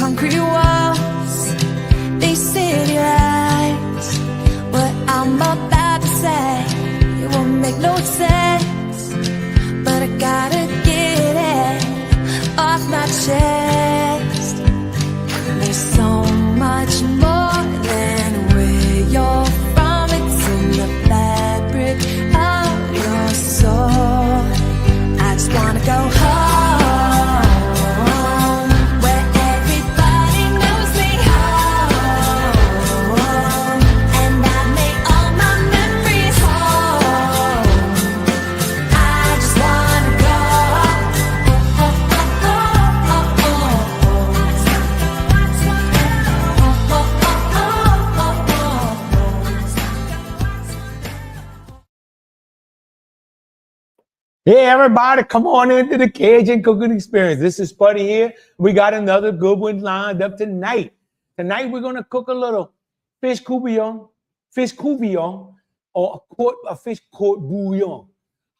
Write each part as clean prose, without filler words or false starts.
concrete walls, these city lights. What I'm about to say, it won't make no sense, but I gotta get it off my chest. There's so much more than where you're from. It's in the fabric of your soul. I just wanna go home, where everybody knows me home, and I make all my memories home. I just wanna go Hey everybody, come on into the Cajun cooking experience. This is Spuddy here. We got another good one lined up tonight. Tonight we're gonna cook a little fish Coo-Bee-Yon, or a fish court bouillon.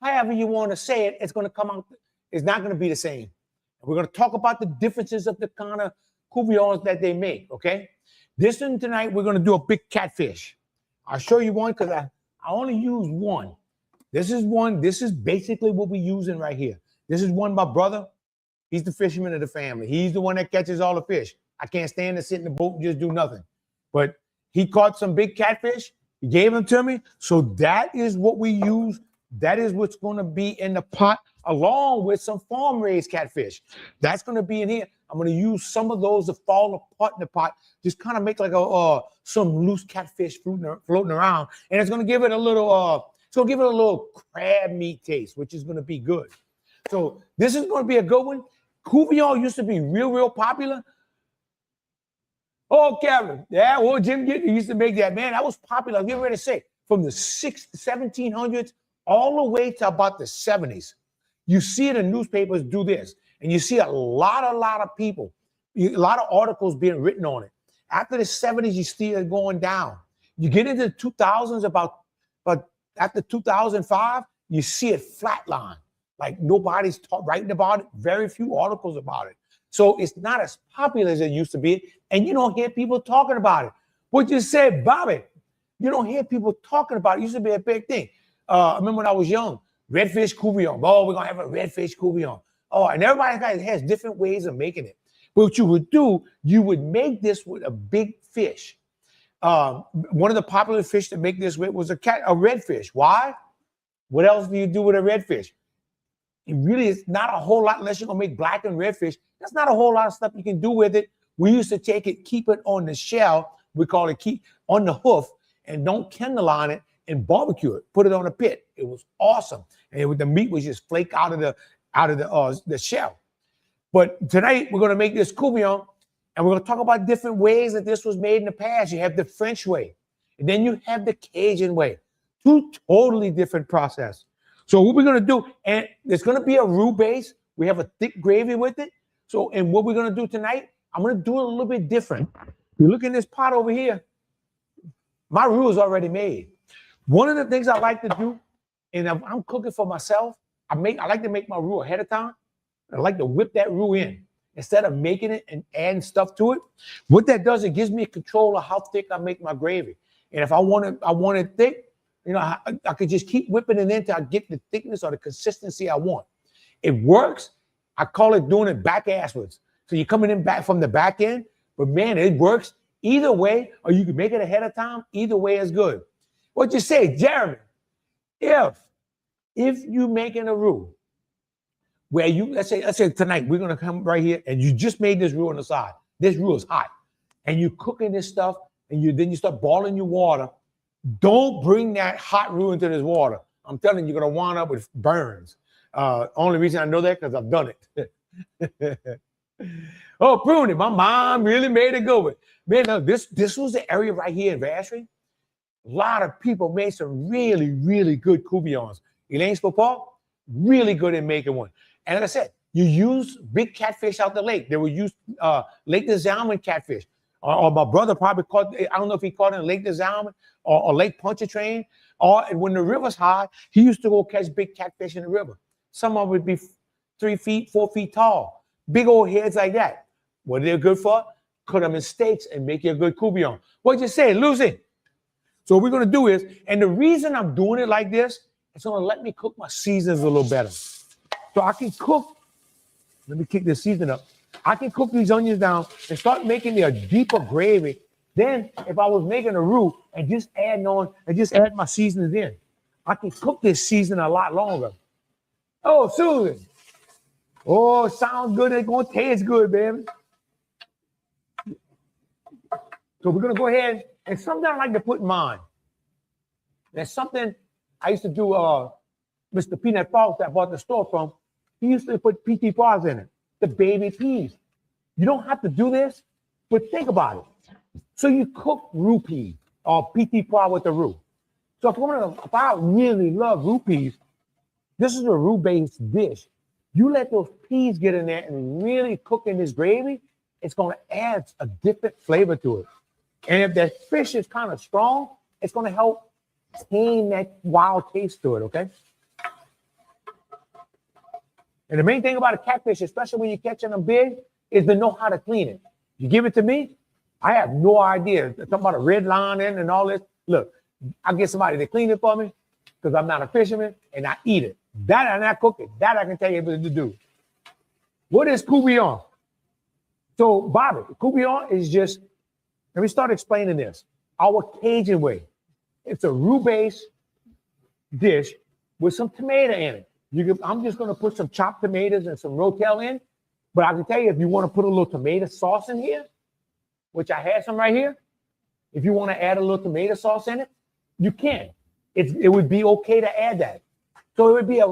However you want to say it, it's gonna come out. It's not gonna be the same. We're gonna talk about the differences of the kind of Coo-Bee-Yons that they make. Okay. This one tonight we're gonna do a big catfish. I'll show you one because I only use one. This is one. This is basically what we're using right here. This is one, my brother. He's the fisherman of the family. He's the one that catches all the fish. I can't stand to sit in the boat and just do nothing. But he caught some big catfish. He gave them to me. So that is what we use. That is what's going to be in the pot, along with some farm-raised catfish. That's going to be in here. I'm going to use some of those to fall apart in the pot. Just kind of make like some loose catfish floating around. And it's going to give it a little... So give it a little crab meat taste, which is going to be good. So this is going to be a good one. Coo-Bee-Yon used to be real popular. Oh, Kevin. Yeah, well, Jim used to make that. Man, that was popular. I'm getting ready to say, from the 1700s all the way to about the 70s. You see the newspapers do this, and you see a lot of people, a lot of articles being written on it. After the 70s, you see it going down. You get into the 2000s, about after 2005, you see it flatline. Like nobody's writing about it, very few articles about it. So it's not as popular as it used to be, and you don't hear people talking about it. What you said, Bobby, you don't hear people talking about it. It used to be a big thing. I remember when I was young, redfish Coo-Bee-Yon. Oh, we're going to have a redfish Coo-Bee-Yon. Oh, and everybody has different ways of making it. But what you would do, you would make this with a big fish. One of the popular fish to make this with was a redfish. Why? What else do you do with a redfish? It really is not a whole lot unless you're going to make black and redfish. That's not a whole lot of stuff you can do with it. We used to take it, keep it on the shell. We call it keep on the hoof, and don't kindle on it and barbecue it. Put it on a pit. It was awesome. And the meat was just flake out of the shell. But tonight we're going to make this Coo-Bee-Yon. And we're going to talk about different ways that this was made in the past. You have the French way, and then you have the Cajun way. Two totally different processes. So what we're going to do, and there's going to be a roux base. We have a thick gravy with it. So, and what we're going to do tonight, I'm going to do it a little bit different. You look in this pot over here. My roux is already made. One of the things I like to do, and I'm cooking for myself, I like to make my roux ahead of time. I like to whip that roux in. Instead of making it and adding stuff to it, what that does, it gives me control of how thick I make my gravy. And if I want it thick, you know, I could just keep whipping it until I get the thickness or the consistency I want. It works. I call it doing it back asswards. So you're coming in back from the back end, but man, it works either way, or you can make it ahead of time. Either way is good. What you say, Jeremy? If you making a roux, where let's say tonight we're gonna come right here and you just made this roux on the side. This roux is hot, and you're cooking this stuff, and then you start boiling your water. Don't bring that hot roux into this water. I'm telling you, you're gonna wind up with burns. Only reason I know that because I've done it. Oh, Pruny, my mom really made it good. Man, no, this was the area right here in Vacherie. A lot of people made some really good Coo-Bee-Yons. Elaine's Papa, really good at making one. And like I said, you use big catfish out the lake. They would use Lake des Allemands catfish. Or my brother probably caught, I don't know if he caught it in Lake des Allemands or Lake Pontchartrain. Or when the river's high, he used to go catch big catfish in the river. Some of them would be 3 feet, 4 feet tall. Big old heads like that. What are they good for? Cut them in steaks and make you a good Coo-Bee-Yon. What you say, Lucy? So what we're gonna do is, and the reason I'm doing it like this, it's gonna let me cook my seasons a little better. So I can cook, let me kick this season up. I can cook these onions down and start making a deeper gravy. Then if I was making a roux and just adding on and just add my seasonings in, I can cook this season a lot longer. Oh, Susan. Oh, sounds good. It's gonna taste good, baby. So we're gonna go ahead and something I like to put in mine. There's something I used to do. Mr. Peanut Falls that I bought the store from. He used to put PT pois in it, the baby peas. You don't have to do this, but think about it. So you cook roux peas or PT pois with the roux. So if I really love roux peas, this is a roux-based dish. You let those peas get in there and really cook in this gravy, it's going to add a different flavor to it. And if that fish is kind of strong, it's going to help tame that wild taste to it, okay? And the main thing about a catfish, especially when you're catching them big, is to know how to clean it. You give it to me, I have no idea. Talking about a red line in and all this. Look, I get somebody to clean it for me because I'm not a fisherman, and I eat it. That and I cook it. That I can tell you what to do. What is Coo-Bee-Yon? So, Bobby, Coo-Bee-Yon is just, let me start explaining this. Our Cajun way. It's a roux-based dish with some tomato in it. I'm just going to put some chopped tomatoes and some rotel in. But I can tell you, if you want to put a little tomato sauce in here, which I have some right here, if you want to add a little tomato sauce in it, you can. It would be okay to add that. So it would be a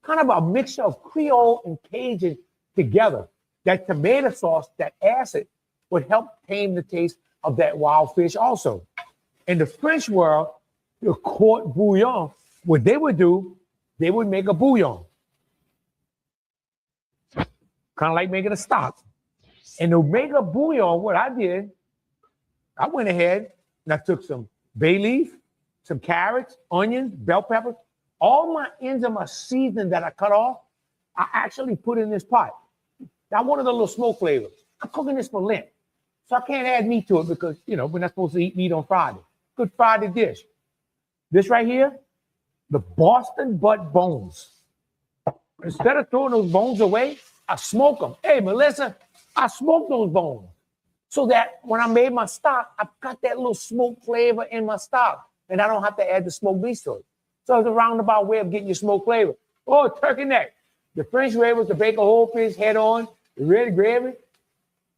kind of a mixture of Creole and Cajun together. That tomato sauce, that acid, would help tame the taste of that wild fish also. In the French world, the court bouillon, what they would do, they would make a bouillon. Kind of like making a stock. And to make a bouillon, what I did, I went ahead and I took some bay leaf, some carrots, onions, bell peppers, all my ends of my seasoning that I cut off, I actually put in this pot. Now, one of the little smoke flavors. I'm cooking this for Lent. So I can't add meat to it because, you know, we're not supposed to eat meat on Friday. Good Friday dish. This right here, the Boston butt bones. Instead of throwing those bones away, I smoke them. Hey, Melissa, I smoke those bones so that when I made my stock, I've got that little smoke flavor in my stock, and I don't have to add the smoked beef to it. So it's a roundabout way of getting your smoked flavor. Oh, turkey neck. The French way was to bake a whole fish head on, the red gravy,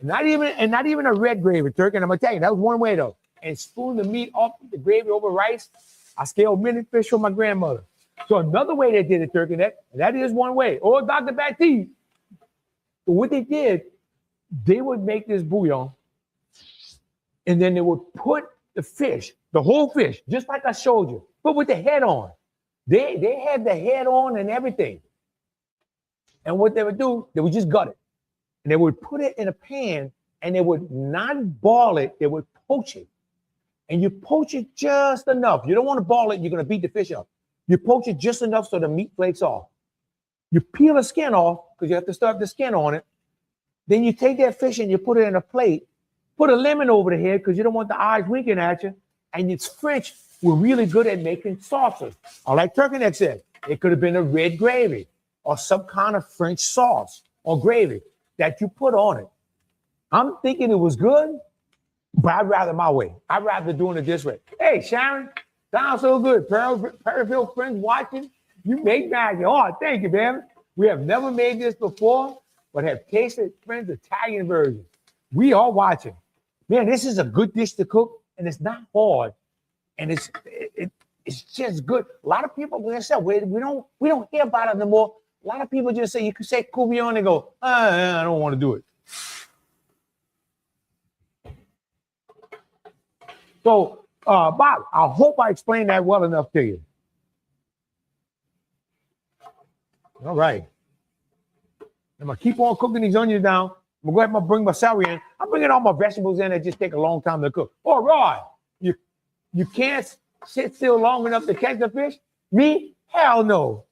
not even a red gravy turkey. And I'm gonna tell you, that was one way though. And spoon the meat off the gravy over rice. I scaled minute fish from my grandmother. So another way they did it, turkey neck, and that is one way. Or Dr. Baptiste. So what they did, they would make this bouillon, and then they would put the fish, the whole fish, just like I showed you, but with the head on. They had the head on and everything. And what they would do, they would just gut it. And they would put it in a pan, and they would not boil it, they would poach it. And you poach it just enough. You don't want to boil it, you're going to beat the fish up. You poach it just enough so the meat flakes off. You peel the skin off, because you have to stuff the skin on it. Then you take that fish and you put it in a plate. Put a lemon over the head, because you don't want the eyes winking at you. And it's French. We're really good at making sauces. Or like turkey neck said, it could have been a red gravy or some kind of French sauce or gravy that you put on it. I'm thinking it was good, but I'd rather my way. I'd rather doing it this way. Hey, Sharon, sounds so good. Perryville friends watching. You make magic. Oh, thank you, man. We have never made this before, but have tasted friends' Italian version. We are watching. Man, this is a good dish to cook, and it's not hard, and it's just good. A lot of people, when I said we don't hear about it no more. A lot of people just say, you can say Coo-Bee-Yon and go, I don't want to do it. So, Bob, I hope I explained that well enough to you. All right. I'm going to keep on cooking these onions down. I'm going to go ahead and bring my celery in. I'm bringing all my vegetables in that just take a long time to cook. Oh, Rod, you can't sit still long enough to catch the fish? Me? Hell no.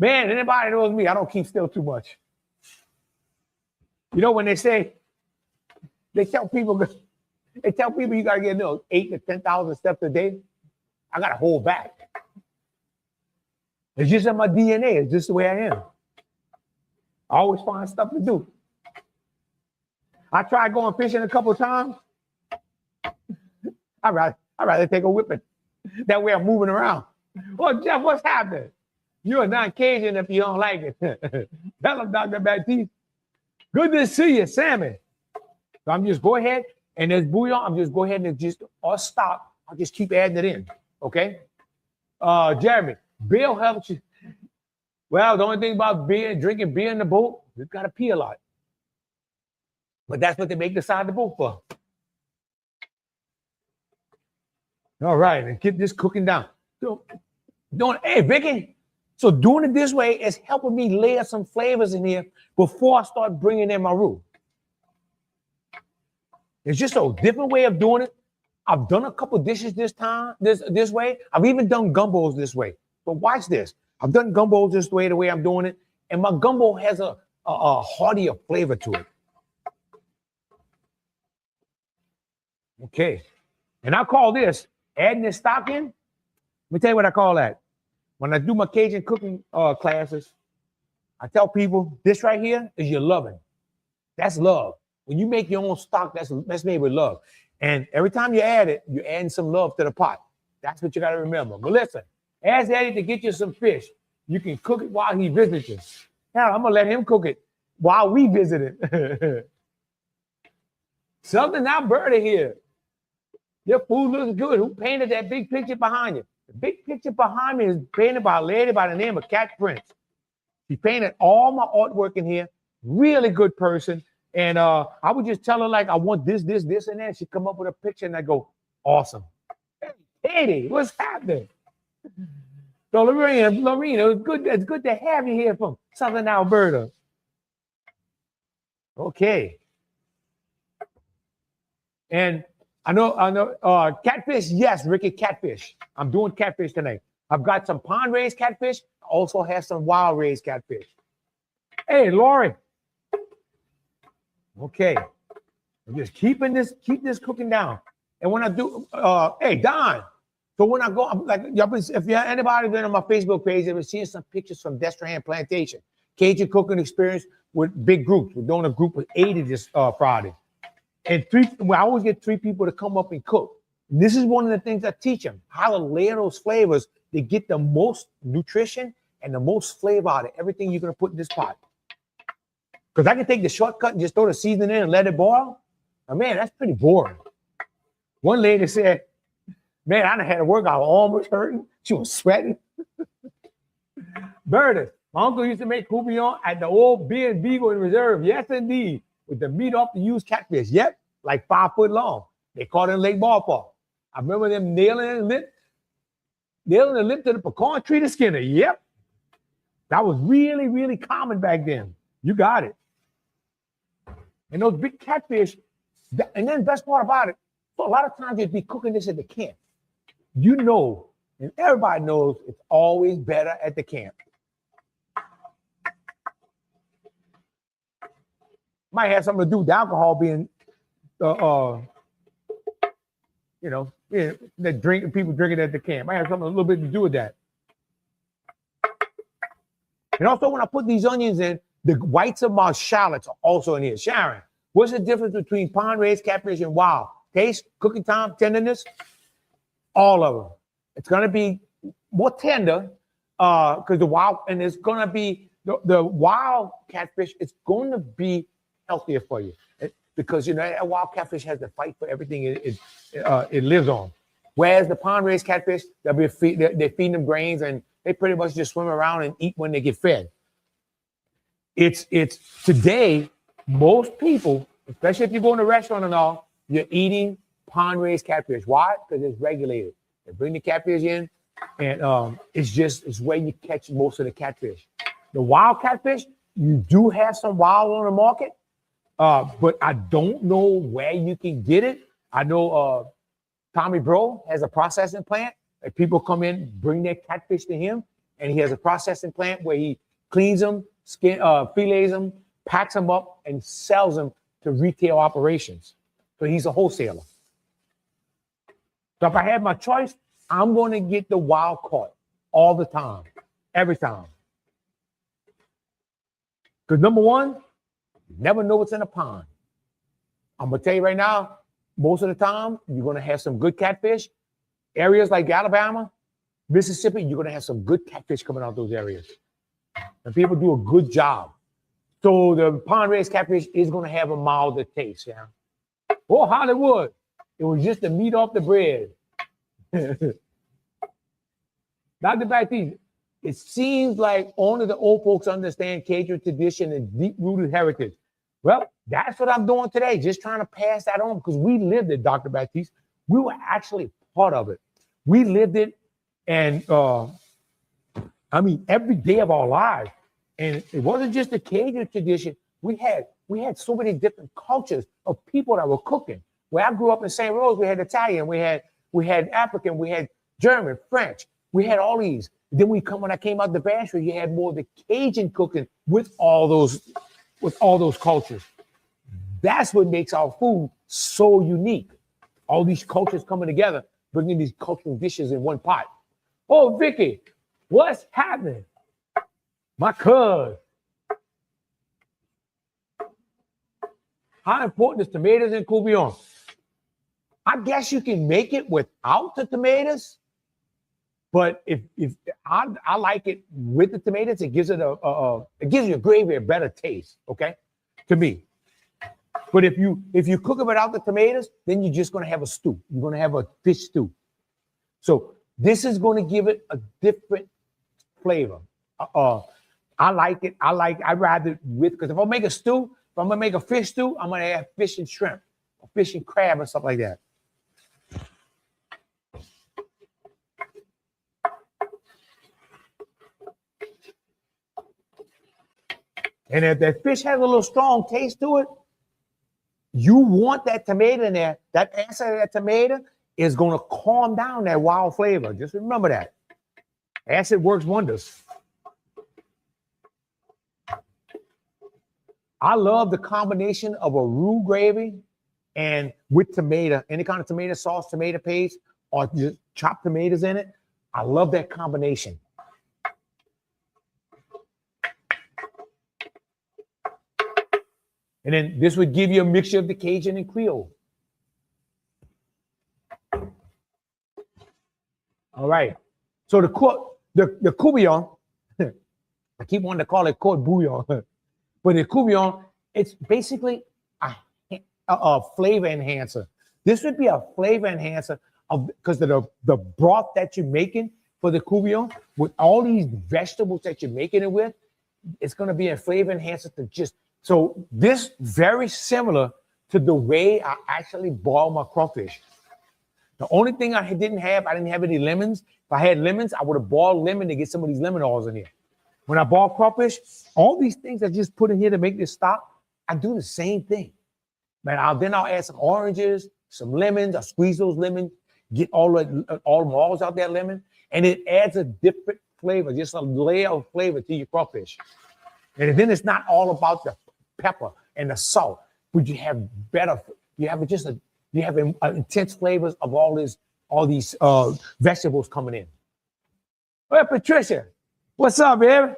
Man, anybody knows me, I don't keep still too much. You know, when they tell people you gotta get 8 to 10,000 steps a day. I gotta hold back. It's just in my DNA. It's just the way I am. I always find stuff to do. I tried going fishing a couple of times. I'd rather take a whipping. That way I'm moving around. Well, Jeff, what's happening? You're not Cajun if you don't like it. Tell him, Dr. Baptiste. Good to see you, Sammy. So I'm just go ahead and there's bouillon. I'm just go ahead and just or stop. I'll just keep adding it in. Okay. Jeremy, beer helps you. Well, the only thing about drinking beer in the boat, you gotta pee a lot. But that's what they make the side of the boat for. All right, and get this cooking down. So, hey, Vicky. So doing it this way is helping me layer some flavors in here before I start bringing in my roux. It's just a different way of doing it. I've done a couple dishes this way. I've even done gumbos this way. But watch this. I've done gumbos this way, the way I'm doing it, and my gumbo has a heartier flavor to it. Okay, and I call this adding this stock in. Let me tell you what I call that. When I do my Cajun cooking classes, I tell people this right here is your loving. That's love. When you make your own stock, that's made with love. And every time you add it, you're adding some love to the pot. That's what you got to remember. But listen, ask Eddie to get you some fish. You can cook it while he visits you. Now, I'm going to let him cook it while we visit it. Something Alberta here. Your food looks good. Who painted that big picture behind you? The big picture behind me is painted by a lady by the name of Cat Prince. She painted all my artwork in here. Really good person. And I would just tell her, like, I want this, and that. She'd come up with a picture, and I go, awesome. Hey, Katie, what's happening? So, Lorena, it's good to have you here from Southern Alberta. Okay. And I know, catfish, yes, Ricky, catfish. I'm doing catfish tonight. I've got some pond-raised catfish. I also have some wild-raised catfish. Hey, Lori. Okay. I'm just keep this cooking down. And when I do, hey, Don. So when I go, I'm like, if you anybody been on my Facebook page, they've been seeing some pictures from Destrehan Plantation. Cajun cooking experience with big groups. We're doing a group of 80 this Friday. And I always get 3 people to come up and cook. And this is one of the things I teach them, how to layer those flavors to get the most nutrition and the most flavor out of everything you're going to put in this pot. Because I can take the shortcut and just throw the seasoning in and let it boil. Now, man, that's pretty boring. One lady said, man, I done had to work out, almost hurting. She was sweating. Bertus, my uncle used to make Coo-Bee-Yon at the old B&B in reserve. Yes, indeed. With the meat off the used catfish. Yep, like 5 foot long. They caught it in Lake Ballpark. I remember them nailing the lip to the pecan tree to Skinner. Yep. That was really, really common back then. You got it. And those big catfish, and then the best part about it, so a lot of times you'd be cooking this at the camp. You know, and everybody knows it's always better at the camp. Might have something to do with the alcohol being, the people drinking at the camp. Might have something a little bit to do with that. And also, when I put these onions in, the whites of my shallots are also in here. Sharon, what's the difference between pond-raised catfish and wild? Taste, cooking time, tenderness, all of them. It's going to be more tender because the wild, and it's going to be, the wild catfish, it's going to be healthier for you because, that wild catfish has to fight for everything it lives on. Whereas the pond-raised catfish, they're feeding them grains and they pretty much just swim around and eat when they get fed. It's today, most people, especially if you go in a restaurant and all, you're eating pond-raised catfish. Why? Because it's regulated. They bring the catfish in, and it's where you catch most of the catfish. The wild catfish, you do have some wild on the market, but I don't know where you can get it. I know Tommy Bro has a processing plant. Like people come in, bring their catfish to him, and he has a processing plant where he cleans them, fillets them, packs them up and sells them to retail operations. So he's a wholesaler. So if I had my choice, I'm going to get the wild caught all the time, every time. Because number one, you never know what's in a pond. I'm going to tell you right now, most of the time, you're going to have some good catfish. Areas like Alabama, Mississippi, you're going to have some good catfish coming out of those areas. And people do a good job. So the pond-raised catfish is going to have a milder taste, yeah. Oh, Hollywood. It was just the meat off the bread. Dr. Baptiste, it seems like only the old folks understand Cajun tradition and deep-rooted heritage. Well, that's what I'm doing today, just trying to pass that on because we lived it, Dr. Baptiste. We were actually part of it. We lived it, and I mean, every day of our lives. And it wasn't just the Cajun tradition. We had so many different cultures of people that were cooking. Where I grew up in St. Rose, we had Italian, we had African, we had German, French. We had all these. Then when I came out the Bachelor, you had more of the Cajun cooking with all those cultures. That's what makes our food so unique. All these cultures coming together, bringing these cultural dishes in one pot. Oh, Vicky, what's happening? My cuz. How important is tomatoes in Coo-Bee-Yon? I guess you can make it without the tomatoes, but if I like it with the tomatoes, it gives it it gives your gravy a better taste. Okay, to me. But if you cook it without the tomatoes, then you're just gonna have a stew. You're gonna have a fish stew. So this is gonna give it a different flavor. I like it. I'd rather with, because if I make a stew, if I'm gonna make a fish stew, I'm gonna add fish and shrimp, or fish and crab, or stuff like that. And if that fish has a little strong taste to it, you want that tomato in there. That acid of that tomato is going to calm down that wild flavor. Just remember that. Acid works wonders. I love the combination of a roux gravy and with tomato, any kind of tomato sauce, tomato paste, or just chopped tomatoes in it. I love that combination. And then this would give you a mixture of the Cajun and Creole. All right. So the Coo-Bee-Yon, I keep wanting to call it Court Bouillon, but the Coo-Bee-Yon, it's basically a flavor enhancer. This would be a flavor enhancer because of the broth that you're making for the Coo-Bee-Yon with all these vegetables that you're making it with. It's going to be a flavor enhancer to just. So this very similar to the way I actually boil my crawfish. The only thing I didn't have any lemons. If I had lemons, I would have boiled lemon to get some of these lemon oils in here. When I boil crawfish, all these things I just put in here to make this stop, I do the same thing. Man, then I'll add some oranges, some lemons. I squeeze those lemons, get all the moles out that lemon, and it adds a different flavor, just a layer of flavor to your crawfish. And then it's not all about the pepper and the salt, but you have intense flavors of all these vegetables coming in. Well, Patricia, what's up, baby?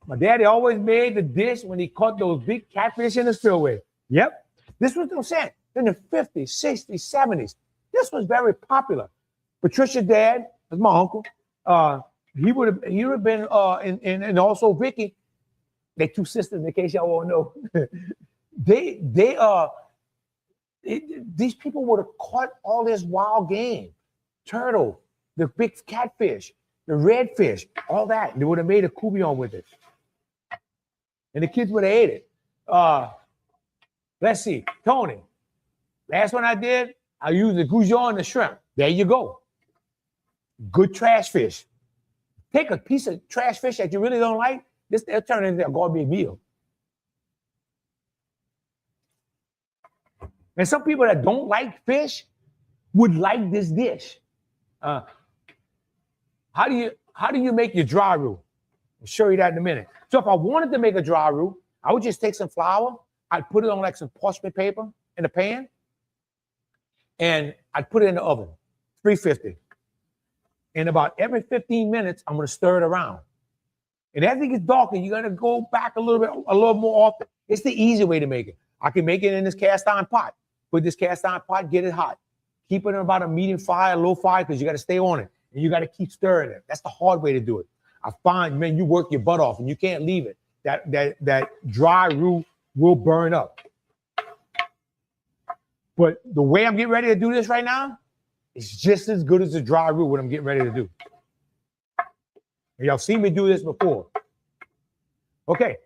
My daddy always made the dish when he caught those big catfish in the spillway. Yep. This was what I'm saying. In the 50s, 60s, 70s. This was very popular. Patricia's dad was my uncle. He would have been and also Vicky. They're two sisters, in case y'all won't know. These people would have caught all this wild game, turtle, the big catfish, the redfish, all that. They would have made a Coo-Bee-Yon with it, and the kids would have ate it. Let's see, Tony. Last one I did, I used the goujon and the shrimp. There you go. Good trash fish. Take a piece of trash fish that you really don't like. They'll turn into a gourmet meal. And some people that don't like fish would like this dish. How do you make your dry roux? I'll show you that in a minute. So if I wanted to make a dry roux, I would just take some flour, I'd put it on like some parchment paper in the pan, and I'd put it in the oven, 350. And about every 15 minutes, I'm gonna stir it around. And as it gets darker, you gotta go back a little more often. It's the easy way to make it. I can make it in this cast iron pot. Put this cast iron pot, get it hot. Keep it in about a medium fire, low fire, because you gotta stay on it. And you gotta keep stirring it. That's the hard way to do it. I find, man, you work your butt off and you can't leave it. That dry roux will burn up. But the way I'm getting ready to do this right now, it's just as good as the dry roux, what I'm getting ready to do. And y'all seen me do this before. Okay.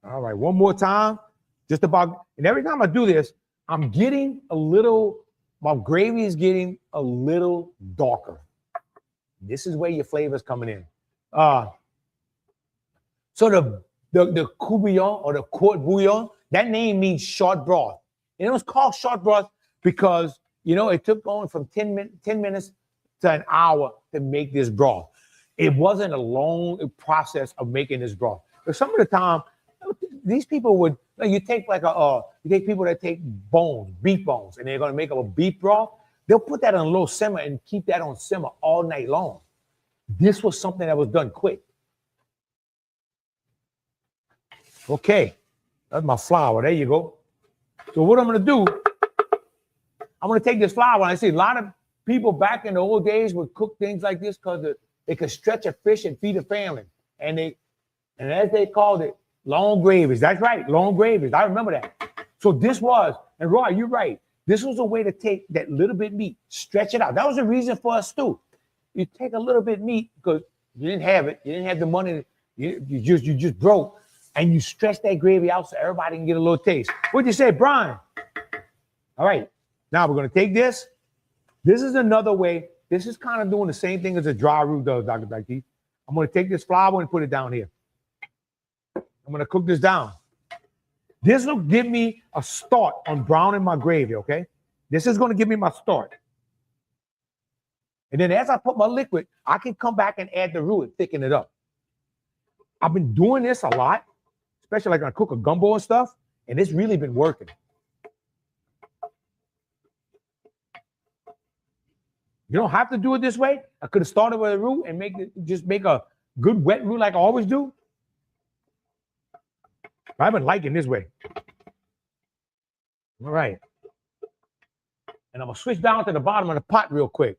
All right, one more time. Just about, and every time I do this, I'm getting a little, my gravy is getting a little darker. This is where your flavor's coming in. So the Coo-Bee-Yon or the Court Bouillon, that name means short broth. And it was called short broth because, you know, it took going from 10 minutes to an hour to make this broth. It wasn't a long process of making this broth. But some of the time, these people would, you take like you take people that take bones, beef bones, and they're gonna make up a beef broth. They'll put that on a little simmer and keep that on simmer all night long. This was something that was done quick. Okay, that's my flour. There you go. So what I'm gonna do, I'm gonna take this flour. I see a lot of people back in the old days would cook things like this because they could stretch a fish and feed a family, and as they called it, long gravies. That's right, long gravies. I remember that. So this was, and Roy, you're right. This was a way to take that little bit meat, stretch it out. That was the reason for a stew. You take a little bit meat because you didn't have it. You didn't have the money. You just broke, and you stretch that gravy out so everybody can get a little taste. What'd you say, Brian? All right. Now we're gonna take this. This is another way. This is kind of doing the same thing as a dry roux does, Dr. Blackteeth. I'm gonna take this flour and put it down here. I'm gonna cook this down. This will give me a start on browning my gravy, okay? This is gonna give me my start. And then as I put my liquid, I can come back and add the roux and thicken it up. I've been doing this a lot, especially like when I cook a gumbo and stuff, and it's really been working. You don't have to do it this way. I could have started with a roux and just make a good wet roux like I always do. I've been liking this way. All right. And I'm gonna switch down to the bottom of the pot real quick.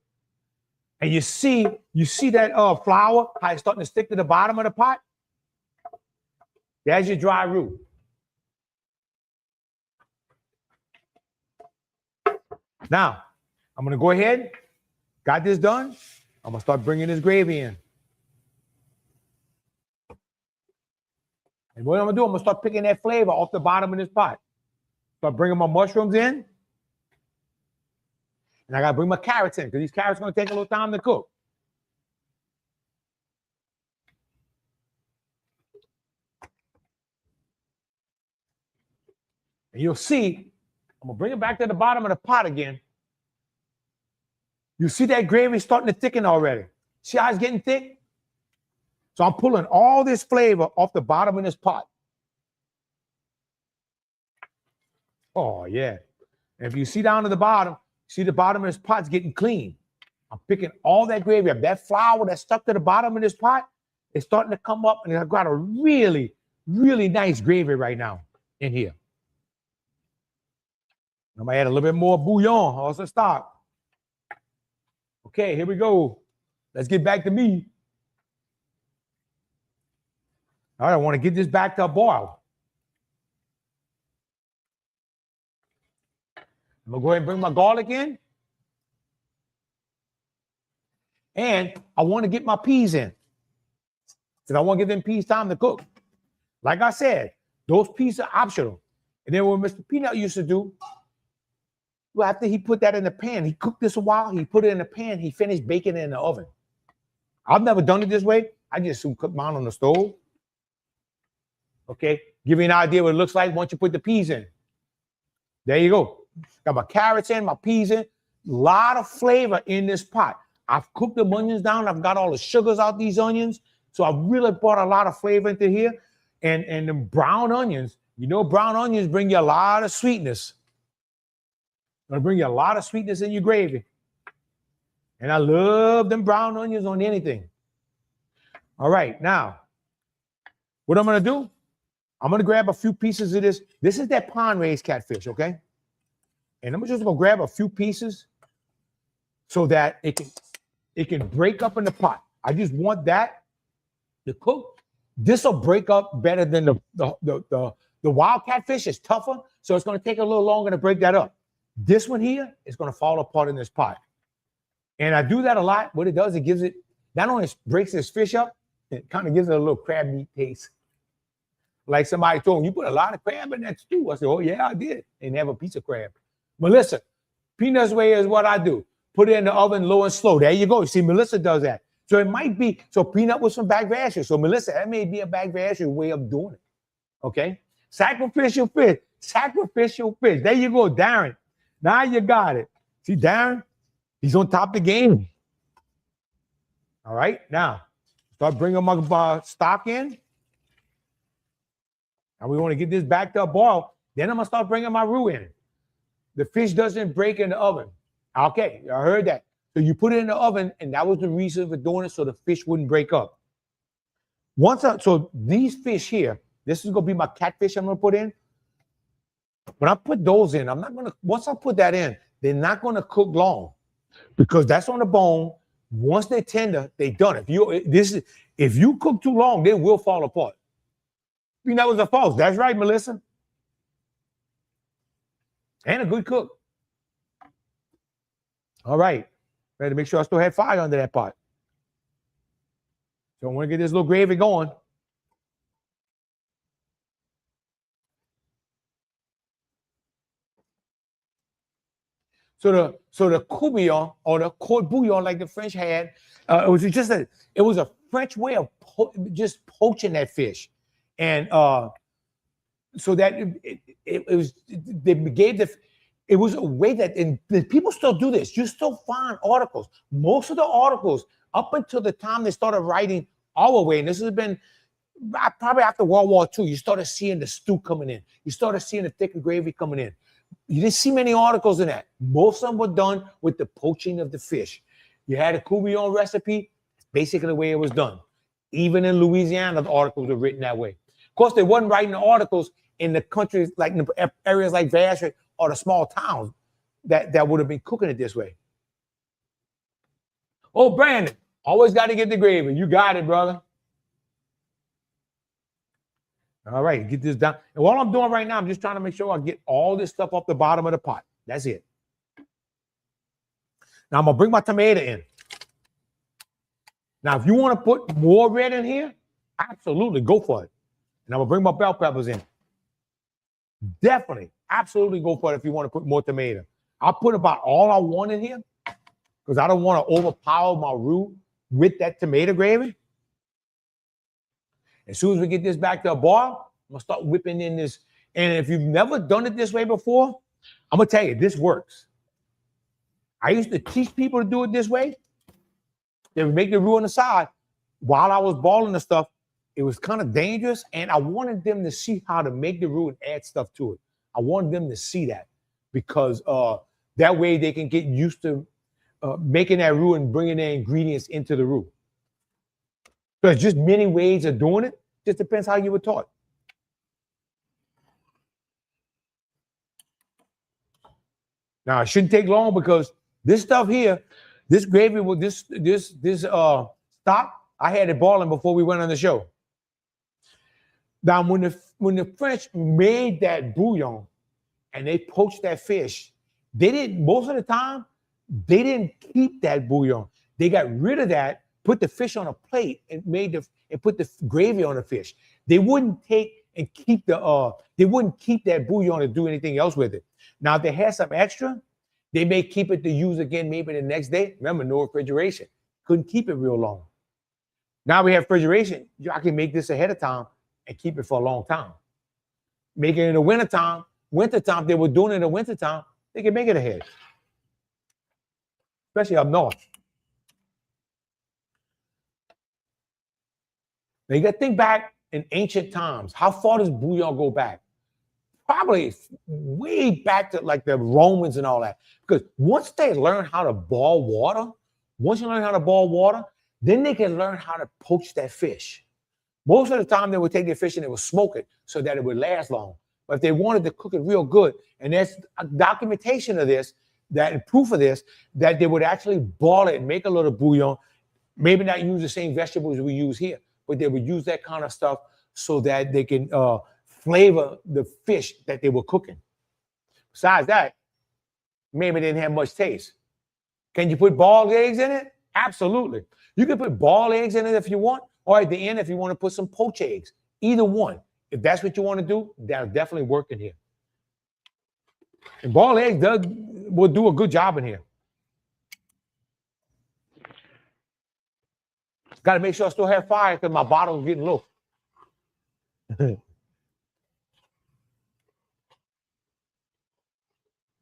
And you see that flour, how it's starting to stick to the bottom of the pot? There's your dry roux. Now, I'm gonna go ahead, got this done. I'm gonna start bringing this gravy in. And what I'm gonna do, I'm gonna start picking that flavor off the bottom of this pot. Start bringing my mushrooms in. And I gotta bring my carrots in because these carrots are gonna take a little time to cook. And you'll see, I'm gonna bring it back to the bottom of the pot again. You see that gravy starting to thicken already. See how it's getting thick? So I'm pulling all this flavor off the bottom of this pot. Oh, yeah. And if you see down to the bottom, see the bottom of this pot's getting clean. I'm picking all that gravy up. That flour that's stuck to the bottom of this pot is starting to come up, and I've got a really, really nice gravy right now in here. I'm gonna add a little bit more bouillon. Also stop. Okay, here we go. Let's get back to me. All right, I want to get this back to a boil. I'm gonna go ahead and bring my garlic in. And I want to get my peas in. Because I want to give them peas time to cook. Like I said, those peas are optional. And then what Mr. Peanut used to do, well, after he put that in the pan, he cooked this a while, he put it in the pan, he finished baking it in the oven. I've never done it this way. I just cook mine on the stove. Okay, give you an idea what it looks like once you put the peas in. There you go. Got my carrots in, my peas in. A lot of flavor in this pot. I've cooked the onions down. I've got all the sugars out these onions. So I've really brought a lot of flavor into here. And the brown onions, you know, brown onions bring you a lot of sweetness. Gonna bring you a lot of sweetness in your gravy. And I love them brown onions on anything. All right, now, what I'm gonna do, I'm gonna grab a few pieces of this. This is that pond-raised catfish, okay? And I'm just gonna grab a few pieces so that it can break up in the pot. I just want that to cook. This will break up better than the wild catfish. Is tougher, so it's gonna take a little longer to break that up. This one here is gonna fall apart in this pot. And I do that a lot. What it does, it gives it, not only breaks this fish up, it kind of gives it a little crab meat taste. Like somebody told me, you put a lot of crab in that stew. I said, oh yeah, I did. And have a piece of crab. Melissa, Peanut's way is what I do. Put it in the oven low and slow. There you go. You see, Melissa does that. So it might be, so Peanut with some backvashers. So Melissa, that may be a backvasher way of doing it. Okay? Sacrificial fish. Sacrificial fish. There you go, Darren. Now you got it. See, Darren, he's on top of the game. All right, now, start bringing my stock in. And we want to get this back to a boil. Then I'm going to start bringing my roux in. The fish doesn't break in the oven. Okay, I heard that. So you put it in the oven, and that was the reason for doing it, so the fish wouldn't break up. So these fish here, this is going to be my catfish I'm going to put in. When I put those in, I'm not going to, once I put that in, they're not going to cook long because that's on the bone. Once they're tender, they're done. If you cook too long, they will fall apart. You know, that was a false. That's right, Melissa. And a good cook. All right. Better make sure I still have fire under that pot. So I want to get this little gravy going. So the Coo-Bee-Yon or the Court Bouillon, like the French had, it was a French way of just poaching that fish, and so that it was a way that, and people still do this. You still find articles. Most of the articles up until the time they started writing our way, and this has been probably after World War II, you started seeing the stew coming in. You started seeing the thicker gravy coming in. You didn't see many articles in that. Most of them were done with the poaching of the fish. You had a Coo-Bee-Yon recipe, basically the way it was done. Even in Louisiana, the articles were written that way. Of course, they wasn't writing the articles in the countries, like in the areas like Vassar or the small towns that would have been cooking it this way. Oh, Brandon, always got to get the gravy. You got it, brother. All right, get this down. And what I'm doing right now, I'm just trying to make sure I get all this stuff off the bottom of the pot. That's it. Now I'm going to bring my tomato in. Now, if you want to put more red in here, absolutely go for it. And I'm going to bring my bell peppers in. Definitely, absolutely go for it if you want to put more tomato. I'll put about all I want in here because I don't want to overpower my roux with that tomato gravy. As soon as we get this back to a boil, I'm going to start whipping in this. And if you've never done it this way before, I'm going to tell you, this works. I used to teach people to do it this way. They would make the roux on the side. While I was boiling the stuff, it was kind of dangerous, and I wanted them to see how to make the roux and add stuff to it. I wanted them to see that because that way they can get used to making that roux and bringing their ingredients into the roux. There's just many ways of doing it. Just depends how you were taught. Now, it shouldn't take long because this stuff here, this gravy with this stock, I had it boiling before we went on the show. Now, when the French made that bouillon and they poached that fish, they didn't, most of the time, they didn't keep that bouillon. They got rid of that, put the fish on a plate and put the gravy on the fish. They wouldn't take and keep they wouldn't keep that bouillon to do anything else with it. Now, if they had some extra, they may keep it to use again maybe the next day. Remember, no refrigeration. Couldn't keep it real long. Now we have refrigeration. I can make this ahead of time and keep it for a long time. Make it in the wintertime. Wintertime, they were doing it in the wintertime. They can make it ahead. Especially up north. Now you got to think back in ancient times. How far does bouillon go back? Probably way back to like the Romans and all that. Because once they learn how to boil water, then they can learn how to poach that fish. Most of the time they would take their fish and they would smoke it so that it would last long. But if they wanted to cook it real good, and there's a documentation of this, that and proof of this, that they would actually boil it and make a little bouillon, maybe not use the same vegetables we use here, but they would use that kind of stuff so that they can flavor the fish that they were cooking. Besides that, maybe it didn't have much taste. Can you put boiled eggs in it? Absolutely. You can put boiled eggs in it if you want, or at the end if you want to put some poached eggs. Either one. If that's what you want to do, that'll definitely work in here. And boiled eggs will do a good job in here. Got to make sure I still have fire because my bottle is getting low.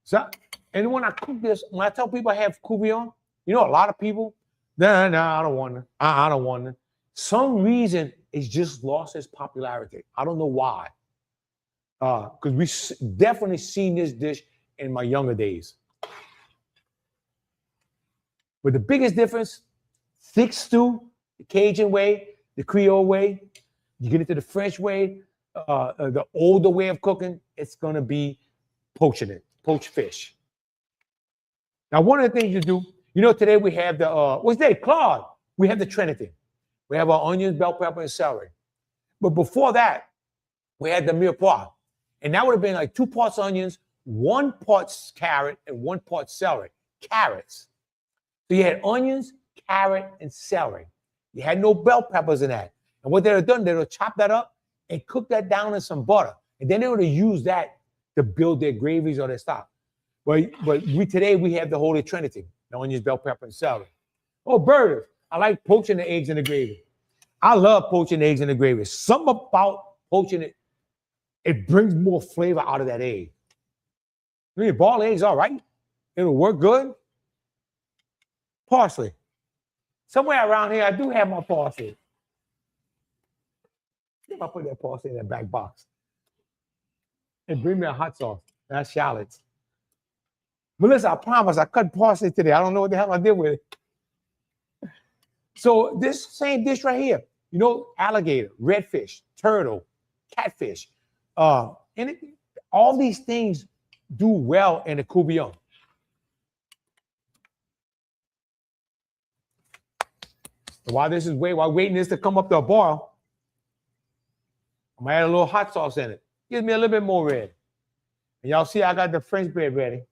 So, and when I cook this, when I tell people I have Coo-Bee-Yon, you know, a lot of people, no, I don't want it. I don't want it. Some reason it's just lost its popularity. I don't know why. Because we definitely seen this dish in my younger days. But the biggest difference, thick stew, the Cajun way, the Creole way, you get into the French way, the older way of cooking, it's going to be poaching it, poached fish. Now, one of the things you do, you know, today we have the, what's that, Claude? We have the Trinity. We have our onions, bell pepper, and celery. But before that, we had the mirepoix. And that would have been like 2 parts onions, 1 part carrot, and 1 part celery. Carrots. So you had onions, carrot, and celery. You had no bell peppers in that. And what they would have done, they would have chopped that up and cooked that down in some butter. And then they would have used that to build their gravies or their stock. But today we have the Holy Trinity, the onions, bell pepper, and celery. Oh, burgers. I like poaching the eggs in the gravy. I love poaching eggs in the gravy. Something about poaching it, it brings more flavor out of that egg. I mean, boiled eggs, all right. It'll work good. Parsley. Somewhere around here, I do have my parsley. I think I'll put that parsley in that back box. And bring me a hot sauce. That's shallots. Melissa, I promise I cut parsley today. I don't know what the hell I did with it. So this same dish right here, you know, alligator, redfish, turtle, catfish, all these things do well in a Coo-Bee-Yon. While waiting this to come up to a boil, I'm gonna add a little hot sauce in it. Gives me a little bit more red. And y'all see I got the French bread ready.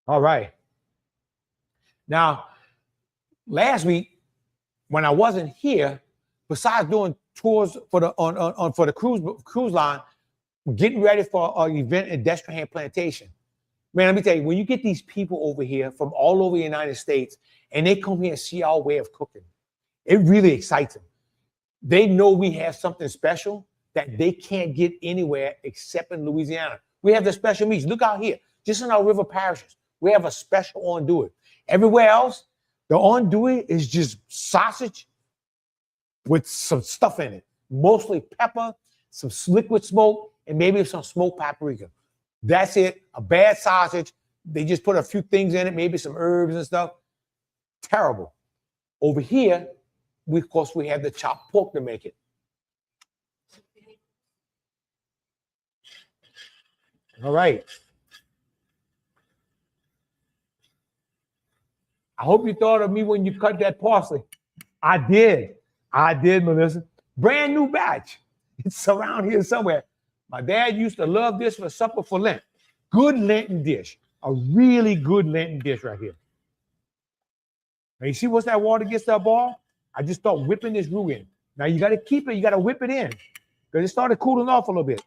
All right. Now, last week, when I wasn't here, besides doing tours for the cruise line, getting ready for our event at Destrehan Plantation. Man, let me tell you, when you get these people over here from all over the United States and they come here and see our way of cooking, it really excites them. They know we have something special that they can't get anywhere except in Louisiana. We have the special meats. Look out here, just in our river parishes. We have a special andouille. Everywhere else, the andouille is just sausage with some stuff in it, mostly pepper, some liquid smoke, and maybe some smoked paprika. That's it. A bad sausage. They just put a few things in it, maybe some herbs and stuff. Terrible. Over here, of course, we have the chopped pork to make it. All right. I hope you thought of me when you cut that parsley. I did, Melissa. Brand new batch. It's around here somewhere. My dad used to love this for supper for Lent. Good Lenten dish. A really good Lenten dish right here. Now you see once that water gets to a boil, I just start whipping this roux in. Now you got to keep it, you got to whip it in because it started cooling off a little bit.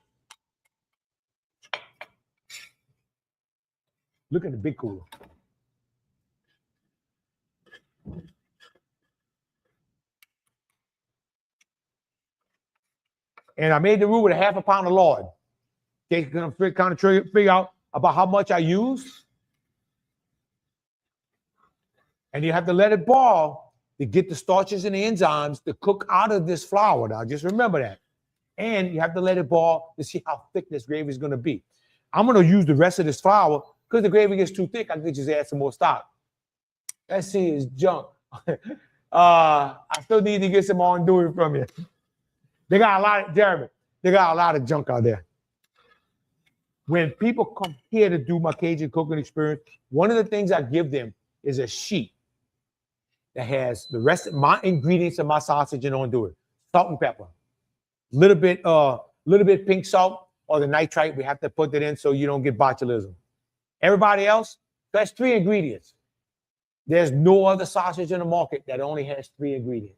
Look at the big cooler. And I made the roux with a half a pound of lard. Okay, gonna kind of figure out about how much I use. And you have to let it boil to get the starches and the enzymes to cook out of this flour. Now, just remember that. And you have to let it boil to see how thick this gravy is going to be. I'm going to use the rest of this flour because the gravy gets too thick. I can just add some more stock. Let's see, it's junk. I still need to get some undoing from you. They got a lot of, Jeremy, they got a lot of junk out there. When people come here to do my Cajun cooking experience, one of the things I give them is a sheet that has the rest of my ingredients of my sausage and undoing. Salt and pepper. Little bit pink salt or the nitrite. We have to put that in so you don't get botulism. Everybody else, that's 3 ingredients. There's no other sausage in the market that only has 3 ingredients.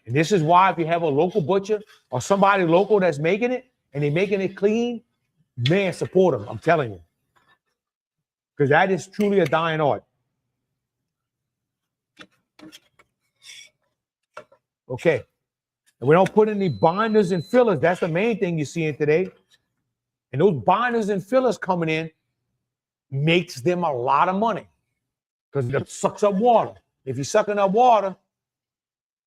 And this is why if you have a local butcher or somebody local that's making it and they're making it clean, man, support them. I'm telling you. Because that is truly a dying art. Okay. And we don't put any binders and fillers. That's the main thing you're seeing today. And those binders and fillers coming in makes them a lot of money because it sucks up water. If you're sucking up water,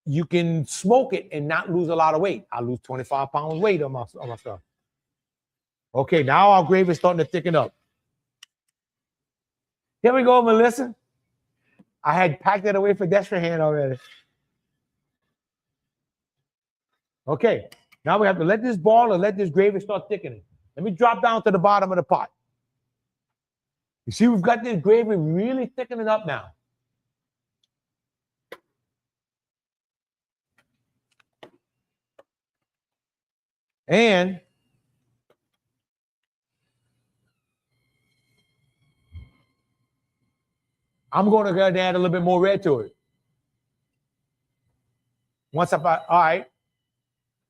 you can smoke it and not lose a lot of weight. I lose 25 pounds weight on my stuff. Okay, now our gravy is starting to thicken up. Here we go, Melissa. I had packed it away for Destrehan already. Okay, now we have to let this boil and let this gravy start thickening. Let me drop down to the bottom of the pot. You see, we've got this gravy really thickening up now. And I'm going to go ahead and add a little bit more red to it. All right.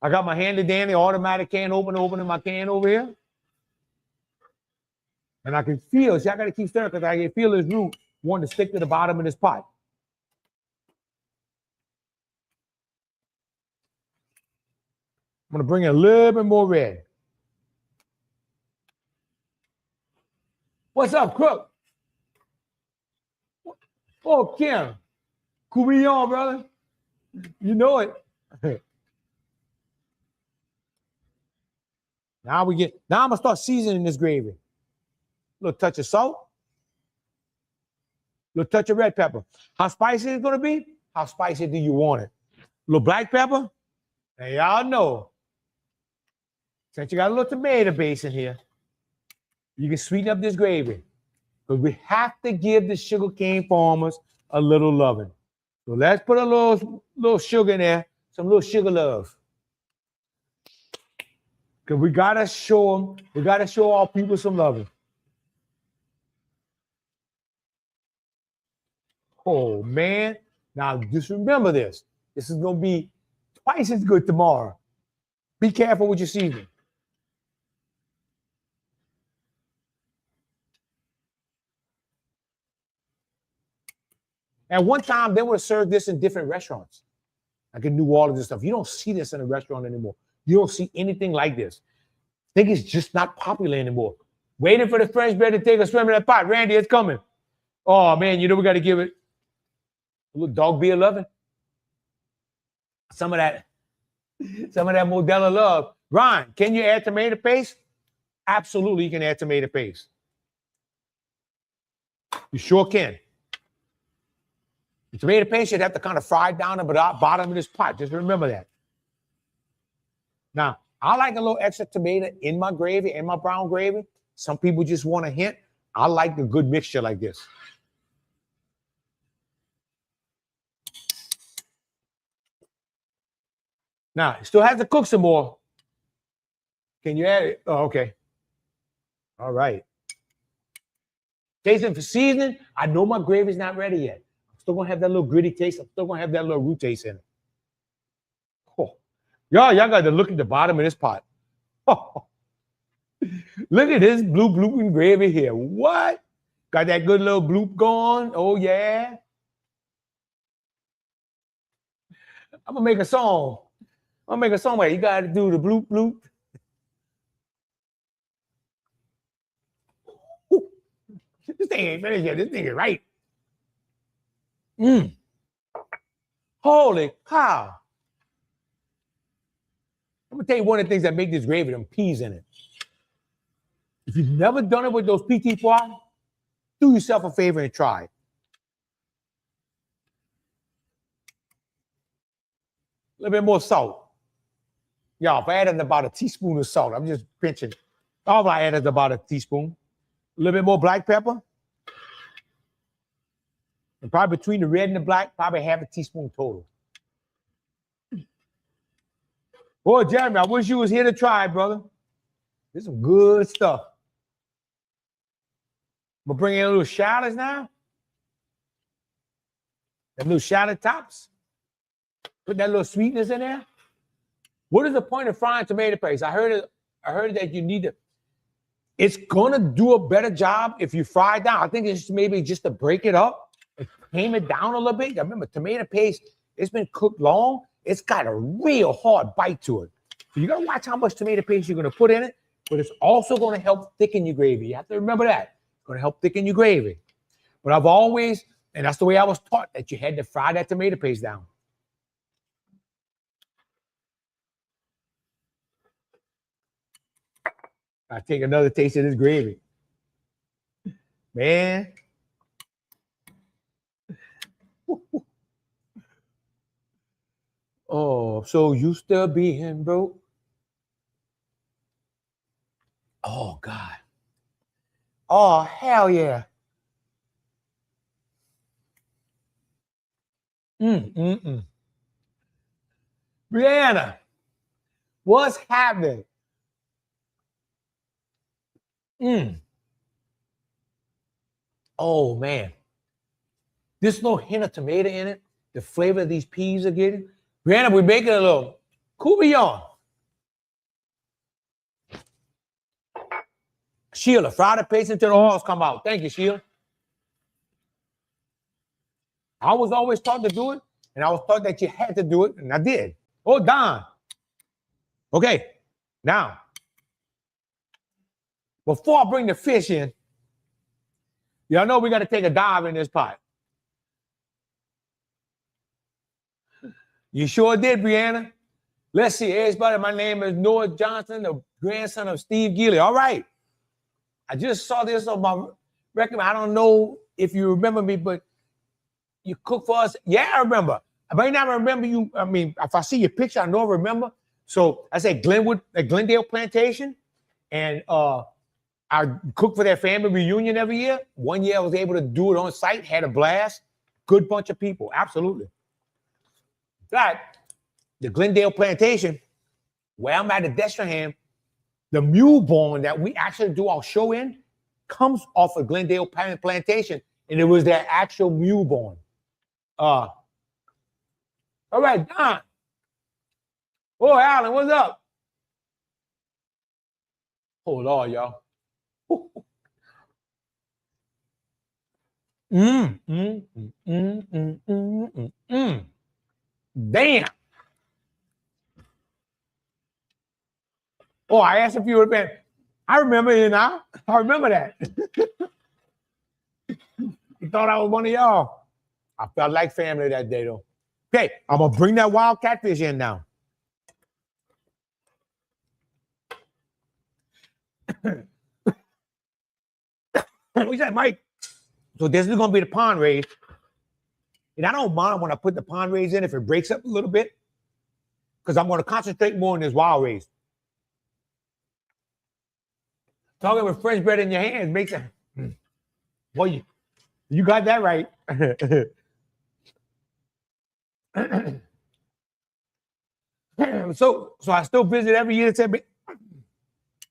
I got my handy dandy automatic can opening my can over here. And I can feel, see, I got to keep stirring because I can feel this root wanting to stick to the bottom of this pot. I'm going to bring in a little bit more red. What's up, Crook? Oh, Kim. Coo-Bee-Yon, brother. You know it. Now I'm going to start seasoning this gravy. A little touch of salt. A little touch of red pepper. How spicy is it going to be? How spicy do you want it? A little black pepper? And y'all know, since you got a little tomato base in here, you can sweeten up this gravy. Because we have to give the sugarcane farmers a little loving. So let's put a little sugar in there, some little sugar love. Because we got to show our people some loving. Oh, man. Now, just remember this. This is going to be twice as good tomorrow. Be careful with your seasoning. At one time, they would have served this in different restaurants. Like in New Orleans and stuff. You don't see this in a restaurant anymore. You don't see anything like this. I think it's just not popular anymore. Waiting for the French bread to take a swim in that pot. Randy, it's coming. Oh, man, you know we got to give it a little dog beer loving. Some of that Modelo love. Ryan, can you add tomato paste? Absolutely, you can add tomato paste. You sure can. The tomato paste, you'd have to kind of fry down at the bottom of this pot. Just remember that. Now, I like a little extra tomato in my gravy, in my brown gravy. Some people just want a hint. I like a good mixture like this. Now, it still has to cook some more. Can you add it? Oh, okay. All right. Tasting for seasoning. I know my gravy's not ready yet. I'm still going to have that little gritty taste. I'm still going to have that little root taste in it. Oh. Y'all got to look at the bottom of this pot. Oh. Look at this blue blooping gravy here. What? Got that good little bloop going? Oh, yeah. I'm going to make a song. Where you got to do the bloop bloop. Ooh. This thing ain't finished yet. This thing is right. Mm. Holy cow. I'm gonna tell you one of the things that make this gravy, them peas in it. If you've never done it with those PT pois, do yourself a favor and try it. A little bit more salt. Y'all, if I added about a teaspoon of salt, I'm just pinching. All I added about a teaspoon. A little bit more black pepper. And probably between the red and the black, probably half a teaspoon total. Boy, Jeremy, I wish you was here to try, brother. This is some good stuff. I'm gonna bring in a little shallots now. That little shallot tops. Put that little sweetness in there. What is the point of frying tomato paste? I heard that you need to. It's gonna do a better job if you fry it down. I think it's maybe just to break it up and tame it down a little bit. Remember, tomato paste, it's been cooked long. It's got a real hard bite to it. So you gotta watch how much tomato paste you're gonna put in it, but it's also gonna help thicken your gravy. You have to remember that. It's gonna help thicken your gravy. But I've always, and that's the way I was taught, that you had to fry that tomato paste down. I take another taste of this gravy. Man. Oh, so used to being broke. Oh, God. Oh, hell yeah. Brianna, what's happening? Oh, man. There's no hint of tomato in it. The flavor of these peas are getting. Brianna, we're making a little Coo-Bee-Yon. Sheila, fry the paste until the oils come out. Thank you, Sheila. I was always taught to do it, and I was taught that you had to do it, and I did. Oh, Don. Okay, now, before I bring the fish in, y'all know we got to take a dive in this pot. You sure did, Brianna. Let's see, everybody, my name is Noah Johnson, the grandson of Steve Gilly. All right. I just saw this on my record. I don't know if you remember me, but you cook for us. Yeah, I remember. I may not remember you. I mean, if I see your picture, I know I remember. So I said Glendale Plantation, and I cook for their family reunion every year. One year I was able to do it on site, had a blast. Good bunch of people, absolutely. But the Glendale Plantation, where I'm at Destrehan, the mule born that we actually do our show in comes off of Glendale Plantation, and it was their actual mule born. All right, Don. Oh, Alan, what's up? Hold on, y'all. Damn. Oh, I asked if you would have been. I remember you now. I remember that. You thought I was one of y'all. I felt like family that day, though. Okay, I'm going to bring that wild catfish in now. What's that, Mike? So this is going to be the pond raised. And I don't mind when I put the pond raised in if it breaks up a little bit, because I'm going to concentrate more on this wild raised. Talking with French bread in your hands makes it. Well, you got that right. So I still visit every year.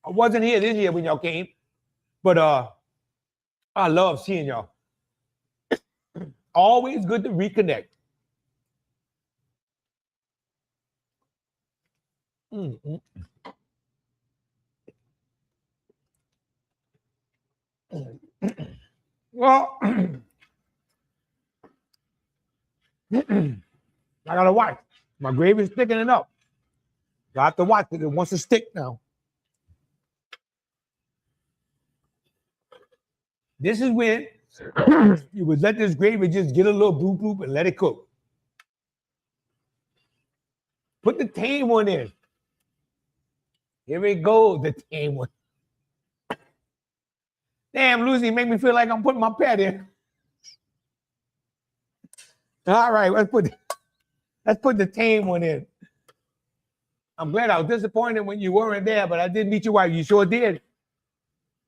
I wasn't here this year when y'all came, but I love seeing y'all. Always good to reconnect. Well, I gotta watch. My gravy's thickening up. I have to watch it. It wants to stick now. This is when You would let this gravy just get a little bloop bloop and let it cook. Put the tame one in. Here we go, the tame one. Damn, Lucy, make me feel like I'm putting my pet in. All right, let's put the tame one in. I'm glad I was disappointed when you weren't there, but I did meet your wife. You sure did.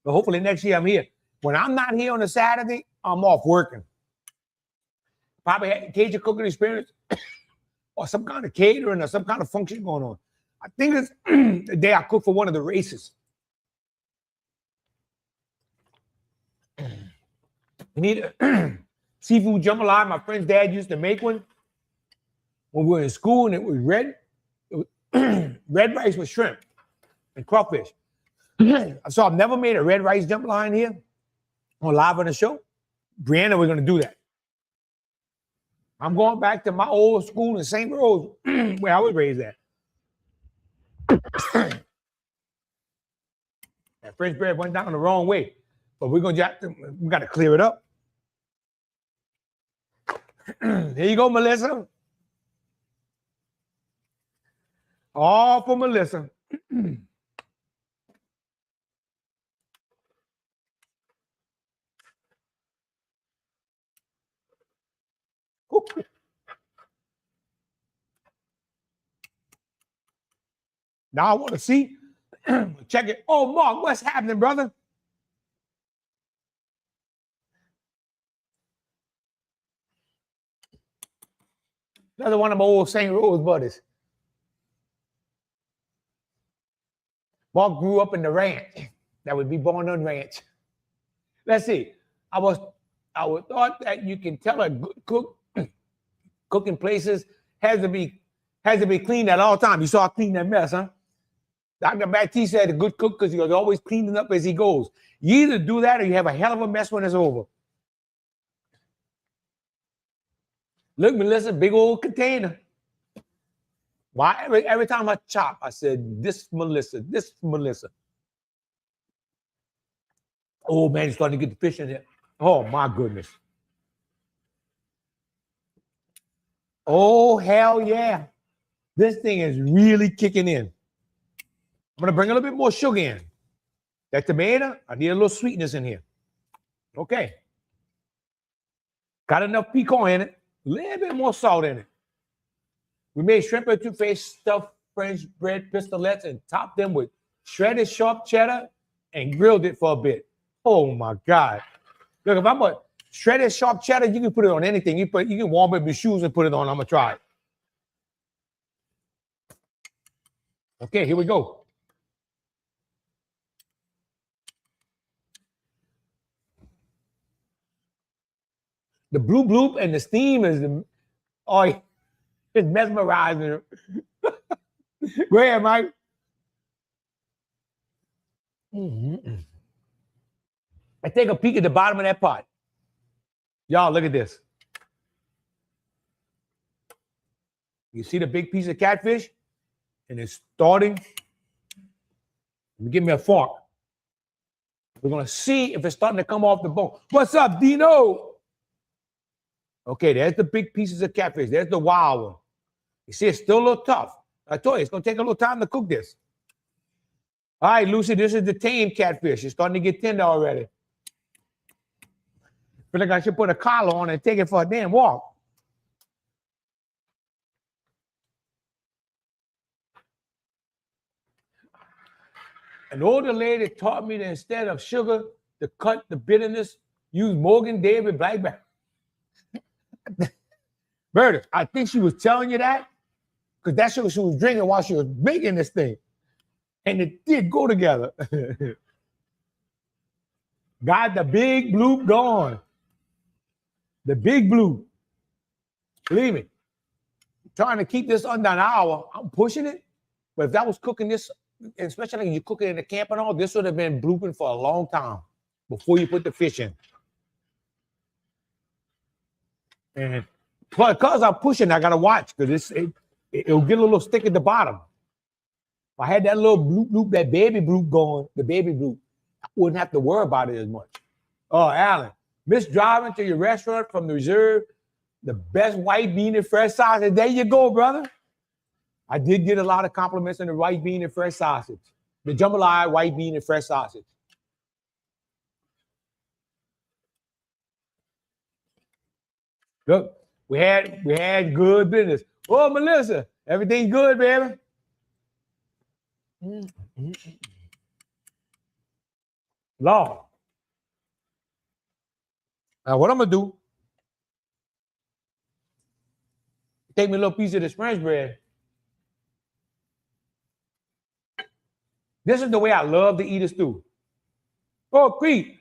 But hopefully next year I'm here. When I'm not here on a Saturday, I'm off working. Probably had a Cajun cooking experience or some kind of catering or some kind of function going on. I think it's the day I cook for one of the races. We need a seafood jambalaya. My friend's dad used to make one when we were in school, and it was red rice with shrimp and crawfish. So I've never made a red rice jambalaya in here on live on the show. Brianna, we're going to do that. I'm going back to my old school in St. Rose, where I was raised at. That French bread went down the wrong way, but we got to clear it up. Here you go, Melissa. All for Melissa. Now I want to see. Check it. Oh, Mark, what's happening, brother? Another one of my old St. Rose buddies. Mark grew up in the ranch. That would be born on ranch. Let's see. I would thought that you can tell a good cook cooking places has to be clean at all times. You saw I clean that mess, huh? Dr. Baptiste said a good cook because he's always cleaning up as he goes. You either do that or you have a hell of a mess when it's over. Look, Melissa, big old container. Why? Every time I chop, I said, this Melissa, this Melissa. Oh, man, it's starting to get the fish in here. Oh, my goodness. Oh, hell yeah. This thing is really kicking in. I'm going to bring a little bit more sugar in. That tomato, I need a little sweetness in here. Okay. Got enough piquant in it. A little bit more salt in it. We made shrimp etouffee stuffed French bread pistolets and topped them with shredded sharp cheddar and grilled it for a bit. Oh, my God. Look, if I'm a shredded sharp cheddar, you can put it on anything. You can warm up your shoes and put it on. I'm going to try it. Okay, here we go. The blue bloop and the steam is it's mesmerizing. Go ahead, Mike. I take a peek at the bottom of that pot. Y'all, look at this. You see the big piece of catfish? And it's starting. Give me a fork. We're going to see if it's starting to come off the bone. What's up, Dino? Okay, there's the big pieces of catfish. There's the wild one. You see, it's still a little tough. I told you, it's going to take a little time to cook this. All right, Lucy, this is the tame catfish. It's starting to get tender already. Feel like I should put a collar on and take it for a damn walk. An older lady taught me that instead of sugar to cut the bitterness, use Morgan David Blackberry. Meredith, I think she was telling you that because that's what she was drinking while she was making this thing. And it did go together. Got the big bloop going. The big bloop. Believe me, trying to keep this under an hour. I'm pushing it. But if that was cooking this, especially if you cook it in the camp and all, this would have been blooping for a long time before you put the fish in. And because I'm pushing, I got to watch because it'll get a little stick at the bottom. If I had that little bloop bloop, that baby bloop going, the baby bloop, I wouldn't have to worry about it as much. Oh, Alan, Miss driving to your restaurant from the reserve, the best white bean and fresh sausage. There you go, brother. I did get a lot of compliments on the white bean and fresh sausage. The jambalaya, white bean and fresh sausage. Look, we had good business. Oh, Melissa, everything good, baby? Lord. Now, what I'm going to do, take me a little piece of this French bread. This is the way I love to eat a stew. Oh, Crete.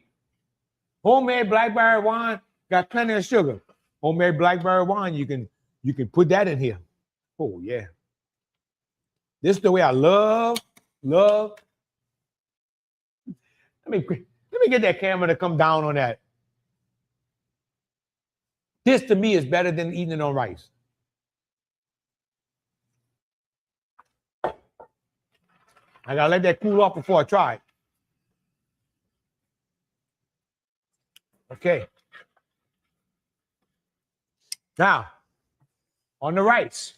Homemade blackberry wine, got plenty of sugar. Homemade blackberry wine, you can put that in here. Oh, yeah. This is the way I love. Let me get that camera to come down on that. This to me is better than eating it on rice. I gotta let that cool off before I try it. Okay. Now, on the rice.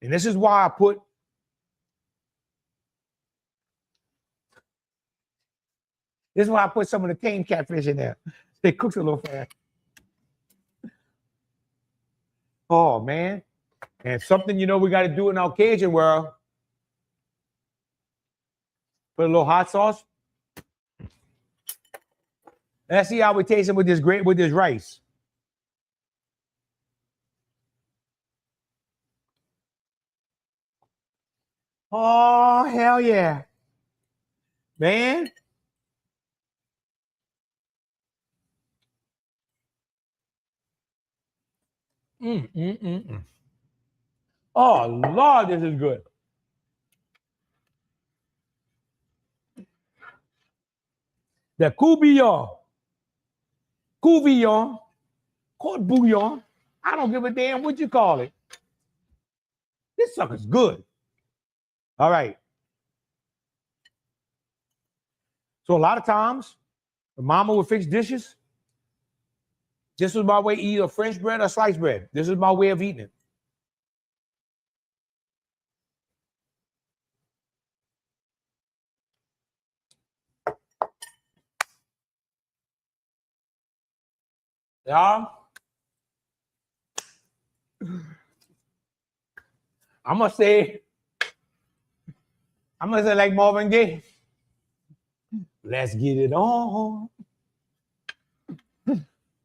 And this is why I put some of the tame catfish in there. It cooks a little fast. Oh, man. And something we got to do in our Cajun world. Put a little hot sauce. Let's see how we taste it with this rice. Oh, hell yeah. Man. Oh, Lord, this is good. The Coo-Bee-Yon. Coo-Bee-Yon. Court Bouillon. I don't give a damn what you call it. This sucker's good. All right. So a lot of times, the mama would fix dishes. This was my way to eat a French bread or sliced bread. This is my way of eating it. Y'all, I'm gonna say like Marvin Gaye. Let's get it on.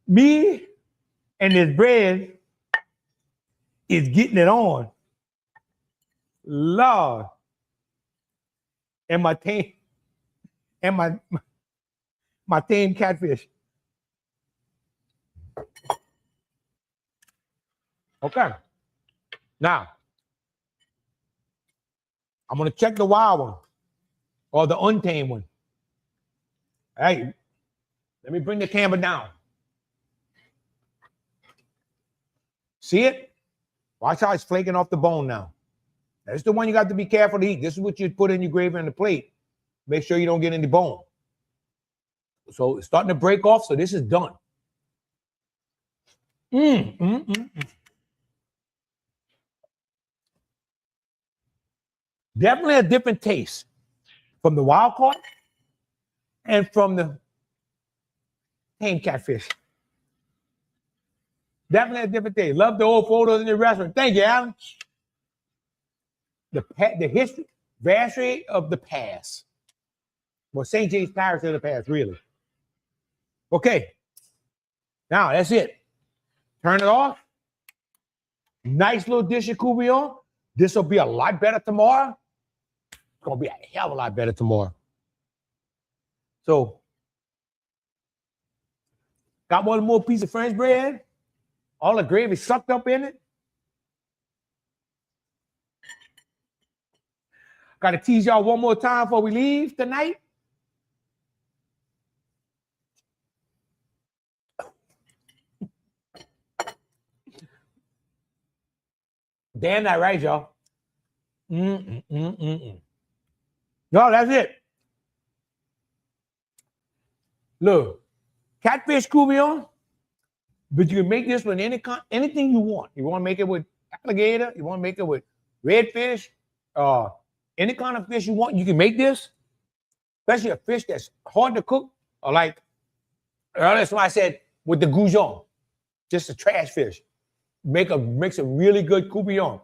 Me and this bread is getting it on. Lord. And my tame catfish. Okay. Now, I'm going to check the wild one or the untamed one. Hey, let me bring the camera down. See it? Watch how it's flaking off the bone now. That's the one you got to be careful to eat. This is what you put in your gravy on the plate. Make sure you don't get any bone. So it's starting to break off, so this is done. Definitely a different taste from the wild caught and from the tame catfish. Definitely a different taste. Love the old photos in the restaurant. Thank you, Alan. The history, vastly of the past. Well, St. James Parish of the past, really. Okay. Now, that's it. Turn it off. Nice little dish of Coo-Bee-Yon. This will be a lot better tomorrow. It's going to be a hell of a lot better tomorrow. So, got one more piece of French bread. All the gravy sucked up in it. Got to tease y'all one more time before we leave tonight. Damn that right, y'all. No, that's it. Look, catfish Coo-Bee-Yon, but you can make this with anything you want. You want to make it with alligator, you want to make it with redfish, any kind of fish you want, you can make this. Especially a fish that's hard to cook, or like earlier, that's why I said with the goujon, just a trash fish. Makes a really good Coo-Bee-Yon.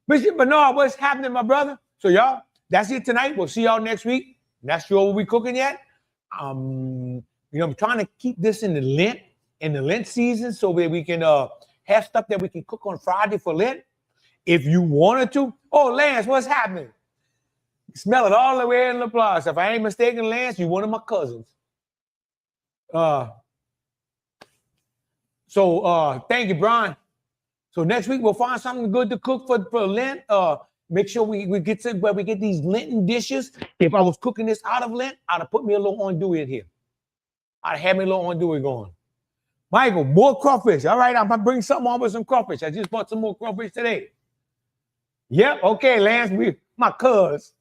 Bishop Bernard, what's happening, my brother? So y'all, that's it tonight. We'll see y'all next week. Not sure what we're cooking yet. I'm trying to keep this in the Lent season, so that we can have stuff that we can cook on Friday for Lent. If you wanted to. Oh, Lance, what's happening? Smell it all the way in La Plaza. If I ain't mistaken, Lance, you're one of my cousins. So thank you, Brian. So next week we'll find something good to cook for Lent. Make sure we get to where we get these Lenten dishes. If I was cooking this out of Lent, I'd have put me a little andouille in here. I'd have me a little andouille going. Michael, more crawfish. All right, I'm gonna bring something on with some crawfish. I just bought some more crawfish today. Yep, okay, Lance, my cuz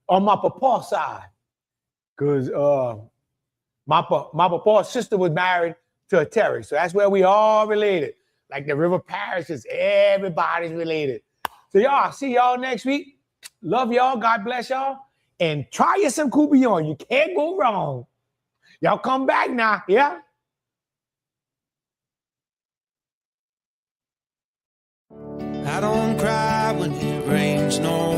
on my papa side. Because my papa's sister was married to a Terry. So that's where we all related. Like the river parishes, everybody's related. So y'all, see y'all next week. Love y'all. God bless y'all. And try you some Coo-Bee-Yon. You can't go wrong. Y'all come back now, yeah? I don't cry when it rains no